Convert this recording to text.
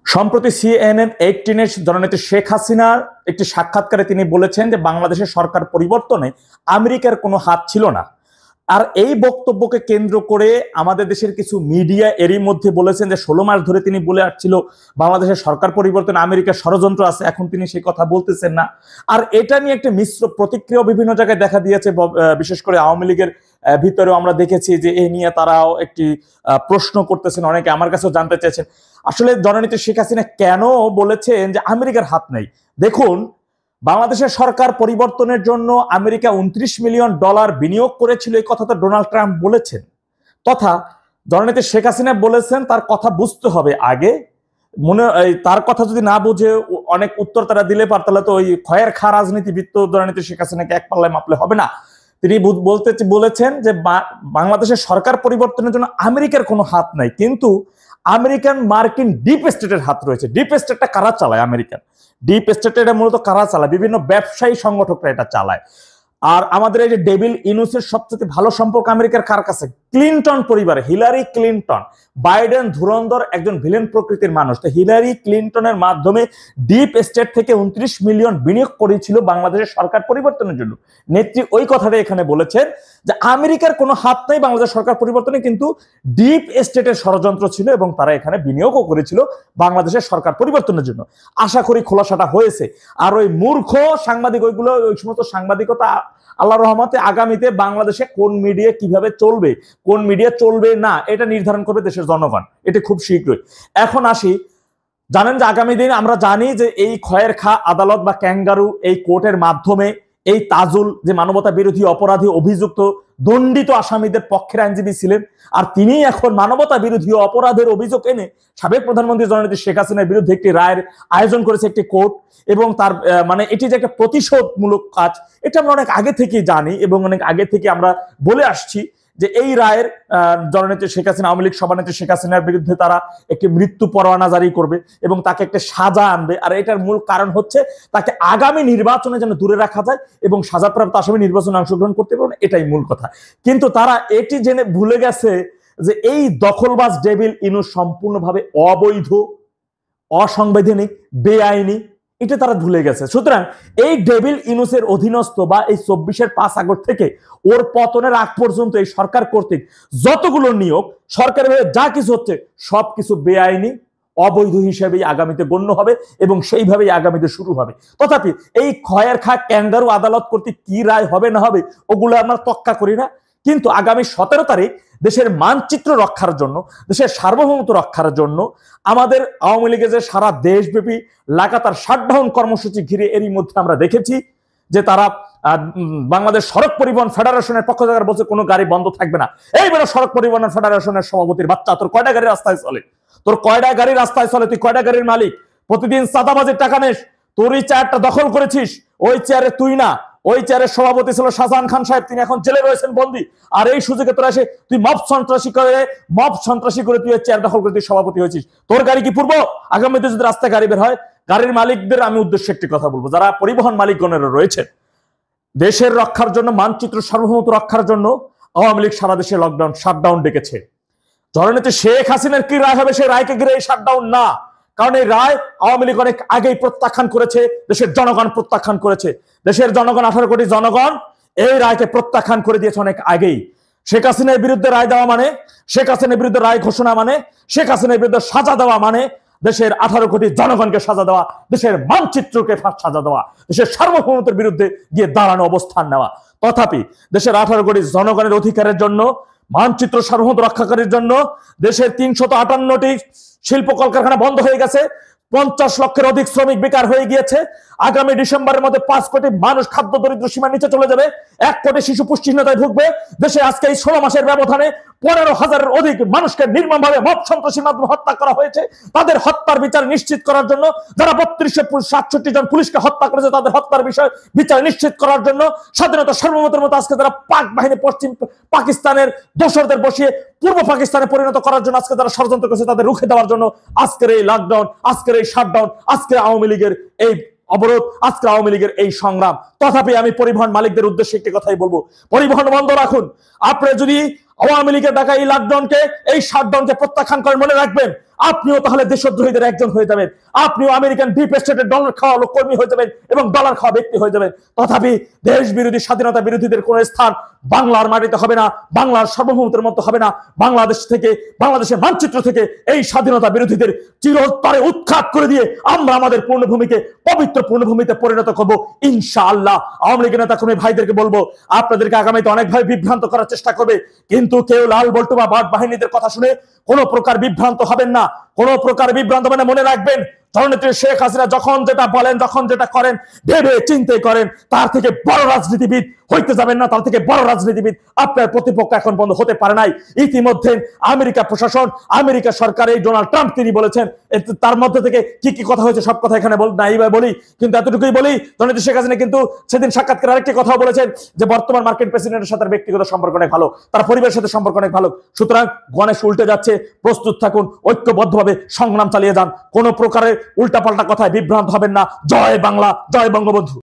সম্প্রতি CNN 18 জননেত্রী শেখ হাসিনার একটি সাক্ষাৎকারে তিনি বলেছেন যে বাংলাদেশের সরকার পরিবর্তনে আমেরিকার কোনো হাত ছিল না। আর এই বক্তব্যকে কেন্দ্র করে আমাদের দেশের কিছু মিডিয়া এরই মধ্যে বলেছেন যে 16 মাস ধরে তিনি বলে আসছিল বাংলাদেশের সরকার পরিবর্তনে আমেরিকার ষড়যন্ত্র আছে, এখন তিনি সেই কথা বলতেছেন না। আর এটা নিয়ে একটা মিশ্র প্রতিক্রিয়া বিভিন্ন জায়গায় দেখা দিয়েছে, বিশেষ করে আওয়ামী লীগের ভিতরেও আমরা দেখেছি যে এ নিয়ে তারাও একটি প্রশ্ন করতেছেন, অনেকে আমার কাছেও জানতে চাইছেন আসলে জননেত্রী শেখ হাসিনা কেন বলেছেন যে আমেরিকার হাত নেই। দেখুন, বাংলাদেশের সরকার পরিবর্তনের জন্য আমেরিকা $29 মিলিয়ন বিনিয়োগ করেছিল, এই কথা তো ডোনাল্ড ট্রাম্প বলেছেন। তথা জননেত্রী শেখ হাসিনা বলেছেন, তার কথা বুঝতে হবে আগে। তার কথা যদি না বুঝে অনেক উত্তর তারা দিলে পার, তাহলে তো ওই খয়ের খা রাজনীতিবিদ জননেত্রী শেখ হাসিনাকে এক পাল্লায় মাপলে হবে না। তিনি বলেছেন যে বাংলাদেশের সরকার পরিবর্তনের জন্য আমেরিকার কোনো হাত নাই, কিন্তু মার্কিন ডিপ স্টেটের হাত রয়েছে। ডিপ স্টেটটা কারা চালায়? আমেরিকান ডিপ স্টেট এটা মূলত কারা চালায়? বিভিন্ন ব্যবসায়ী সংগঠকরা এটা চালায়। আর আমাদের এই যে ডেভিল ইনুসের সবচেয়ে ভালো সম্পর্ক আমেরিকার কার কাছে? ক্লিনটন পরিবারে। হিলারি ক্লিনটন, বাইডেন ধুরন্ধর একজন ভিলেন প্রকৃতির মানুষ। তো হিলারি ক্লিনটনের মাধ্যমে ডিপ স্টেট থেকে 29 মিলিয়ন বিনিয়োগ করেছিল বাংলাদেশের সরকার পরিবর্তনের জন্য। নেত্রী ওই কথাটা এখানে বলেছেন যে আমেরিকার কোনো হাত নেই বাংলাদেশ সরকার পরিবর্তনে, কিন্তু ডিপ স্টেটের ষড়যন্ত্র ছিল এবং তারা এখানে বিনিয়োগও করেছিল বাংলাদেশের সরকার পরিবর্তনের জন্য। আশা করি খোলাসাটা হয়েছে। আর ওই মূর্খ সাংবাদিক, ওই সমস্ত সাংবাদিকতা আল্লাহর রহমতে আগামীতে বাংলাদেশে কোন মিডিয়া কিভাবে চলবে, কোন মিডিয়া চলবে না, এটা নির্ধারণ করবে দেশের জনগণ। এটা খুব শীঘ্রই। এখন আসি, জানেন যে আগামী দিন আমরা জানি যে এই খয়ের খা আদালত বা ক্যাঙ্গারু এই কোর্টের মাধ্যমে এই তাজুল, যে মানবতা বিরোধী অপরাধী অভিযুক্ত দণ্ডিত আসামিদের পক্ষের আইনজীবী ছিলেন, আর তিনি এখন মানবতা বিরোধী অপরাধের অভিযোগ এনে সাবেক প্রধানমন্ত্রী জননেত্রী শেখ হাসিনার বিরুদ্ধে একটি রায়ের আয়োজন করেছে একটি কোর্ট। এবং তার এটি যে একটা প্রতিশোধমূলক কাজ, এটা আমরা অনেক আগে থেকে জানি এবং অনেক আগে থেকে আমরা বলে আসছি যে এই রায়ের জননেত্রী শেখ হাসিনা, আওয়ামী লীগ সভানেত্রী শেখ হাসিনার বিরুদ্ধে তারা একটি মৃত্যু পরোয়ানা জারি করবে এবং তাকে একটা সাজা আনবে। আর এটার মূল কারণ হচ্ছে তাকে আগামী নির্বাচনে যেন দূরে রাখা যায় এবং সাজাপ্রাপ্ত আসামি নির্বাচনে অংশগ্রহণ করতে পারবে, এটাই মূল কথা। কিন্তু তারা এটি জেনে ভুলে গেছে যে এই দখলবাজ ডেভিল ইনুস সম্পূর্ণভাবে অবৈধ, অসাংবিধানিক, বেআইনি, এটা তারা ভুলে গেছে। সুতরাং এই ডেভিল ইনুসের অধীনস্থ বা এই 24-এর 5 আগস্ট থেকে ওর পতনের আগ পর্যন্ত এই সরকার কর্তৃক যতগুলো নিয়োগ সরকারের যা কিছু হচ্ছে সবকিছু বেআইনি, অবৈধ হিসেবেই আগামীতে গণ্য হবে এবং সেইভাবেই আগামীতে শুরু হবে। তথাপি এই খয়ের খা ক্যাঙ্গারু আদালত কর্তৃক কি রায় হবে না হবে ওগুলো আমরা তক্কা করি না, কিন্তু আগামী 17 তারিখ দেশের মানচিত্র রক্ষার জন্য, দেশের সার্বভৌমত্ব রক্ষার জন্য আমাদের আওয়ামী লীগের যে সারা দেশব্যাপী লাগাতার শাটডাউন কর্মসূচি ঘিরে এরই মধ্যে আমরা দেখেছি যে তারা বাংলাদেশ সড়ক পরিবহন ফেডারেশনের পক্ষ থেকে বলছে কোনো গাড়ি বন্ধ থাকবে না। এইবারে সড়ক পরিবহন ফেডারেশনের সভাপতির বাচ্চা, তোর কয়টা গাড়ি রাস্তায় চলে? তোর কয়টা গাড়ি রাস্তায় চলে? তুই কয়টা গাড়ির মালিক? প্রতিদিন চাঁদাবাজির টাকা নেস, তোরই চেয়ারটা দখল করেছিস। ওই চেয়ারে তুই না, ওই চেয়ারের সভাপতি ছিল শাহজাহান খান সাহেব, তিনি এখন জেলে রয়েছেন বন্দী। আর এই সুযোগে তোরা এসে তুই মব সন্ত্রাসী করে তুই চেয়ার দখল করে তুই সভাপতি হয়েছিস। তোর গাড়ি কি পূর্ব? আগামীতে যদি রাস্তায় গাড়ি বের হয়, গাড়ির মালিকদের আমি উদ্দেশ্যে একটি কথা বলবো, যারা পরিবহন মালিকগণেরা রয়েছেন, দেশের রক্ষার জন্য, মানচিত্র সার্বভৌমত্ব রক্ষার জন্য আওয়ামী লীগ সারা দেশে লকডাউন, শাটডাউন ডেকেছে। জননেত্রী শেখ হাসিনার কি রায় হবে সেই রায়কে ঘিরে এই শাটডাউন না, কারণ এই রায় আওয়ামী লীগ অনেক আগেই প্রত্যাখ্যান করেছে, দেশের জনগণ প্রত্যাখ্যান করেছে। দেশের জনগণ, 18 কোটি জনগণ এই রায়কে প্রত্যাখ্যান করে দিয়েছে অনেক আগেই। শেখ হাসিনার বিরুদ্ধে রায় দেওয়া মানে, শেখ হাসিনার বিরুদ্ধে রায় ঘোষণা মানে, শেখ হাসিনার বিরুদ্ধে সাজা দেওয়া মানে দেশের 18 কোটি জনগণকে সাজা দেওয়া, দেশের মানচিত্রকে সাজা দেওয়া, দেশের সার্বভৌমত্বের বিরুদ্ধে গিয়ে দাঁড়ানো, অবস্থান নেওয়া। তথাপি দেশের 18 কোটি জনগণের অধিকারের জন্য, মানচিত্র সার্বভৌমত্ব রক্ষাকারীর জন্য দেশের 358টি শিল্প কলকারখানা বন্ধ হয়ে গেছে, 50 লক্ষের অধিক শ্রমিক বেকার হয়ে গিয়েছে। আগামী ডিসেম্বরের মধ্যে 5 কোটি মানুষ খাদ্য দরিদ্র সীমার নিচে চলে যাবে, 1 কোটি শিশু পুষ্টিহীনতায় ভুগবে। দেশে আজকে এই 16 মাসের ব্যবধানে 15,000-এর অধিক মানুষকে নির্মমভাবে মব সন্ত্রাসীর মাধ্যমে হত্যা করা হয়েছে। তাদের হত্যার বিচার নিশ্চিত করার জন্য, যারা 3267 জন পুলিশকে হত্যা করেছে তাদের হত্যার বিষয় বিচার নিশ্চিত করার জন্য, স্বাধীনতা সার্বভৌমত্বের মতো আজকে যারা পাক বাহিনী পশ্চিম পাকিস্তানের দোসরদের বসিয়ে পূর্ব পাকিস্তানে পরিণত করার জন্য আজকে যারা ষড়যন্ত্র করেছে তাদের রুখে দেওয়ার জন্য আজকের এই লকডাউন, আজকের এই শাটডাউন, আজকের আওয়ামী লীগের এই অবরোধ, আজকে আওয়ামী লীগের এই সংগ্রাম। তথাপি আমি পরিবহন মালিকদের উদ্দেশ্যে একটি কথাই বলবো, পরিবহন বন্ধ রাখুন। আপনি যদি আওয়ামী লীগের ডাকা এই লকডাউনকে, এই শাটডাউনকে প্রত্যাখ্যান করে মনে রাখবেন আপনিও তাহলে দেশদ্রোহীদের একজন হয়ে যাবেন, আপনিও আমেরিকান ডিপ স্টেটের ডলার খাওয়া লোক কর্মী হয়ে যাবেন এবং ডলার খাওয়া ব্যক্তি হয়ে যাবেন। তথাপি দেশ বিরোধী স্বাধীনতা বিরোধীদের কোন স্থান বাংলার মাটিতে হবে না, বাংলার সার্বভৌমত্বের মতো হবে না। বাংলাদেশ থেকে, বাংলাদেশের মানচিত্র থেকে এই স্বাধীনতা বিরোধীদের চিরতরে উৎখাত করে দিয়ে আমরা আমাদের পূর্ণভূমিকে পবিত্র পূর্ণভূমিতে পরিণত করব ইনশাআল্লাহ। আওয়ামী লীগের নেতা কর্মী ভাইদেরকে বলবো, আপনাদেরকে আগামীতে অনেকভাবে বিভ্রান্ত করার চেষ্টা করবে, কিন্তু কেউ লাল বল্টু বা বাট বাহিনীদের কথা শুনে কোন প্রকার বিভ্রান্ত হবেন না, কোন প্রকার বিভ্রান্ত মানে মনে রাখবেন জননেত্রী শেখ হাসিনা যখন যেটা বলেন, যখন যেটা করেন ভেবে চিন্তে করেন। তার থেকে বড় রাজনীতিবিদ হইতে যাবেন না, তার থেকে বড় রাজনীতিবিদ আপনার প্রতিপক্ষ এখন বন্ধ হতে পারে নাই। ইতিমধ্যে আমেরিকা প্রশাসন, আমেরিকা সরকার, এই ডোনাল্ড ট্রাম্প তিনি বলেছেন, তার মধ্যে থেকে কি কি কথা হয়েছে সব কথা এখানে নাই বলি, কিন্তু এতটুকুই বলি জননেত্রী শেখ হাসিনা কিন্তু সেদিন সাক্ষাৎকারে আরেকটি কথা বলেছেন যে বর্তমান মার্কিন প্রেসিডেন্টের সাথে ব্যক্তিগত সম্পর্ক অনেক ভালো, তার পরিবারের সাথে সম্পর্ক অনেক ভালো। সুতরাং গণেশ উল্টে যাচ্ছে, প্রস্তুত থাকুন, ঐক্যবদ্ধভাবে সংগ্রাম চালিয়ে যান, কোন প্রকারের উল্টাপাল্টা কথায় বিভ্রান্ত হবেন না। জয় বাংলা, জয় বঙ্গবন্ধু।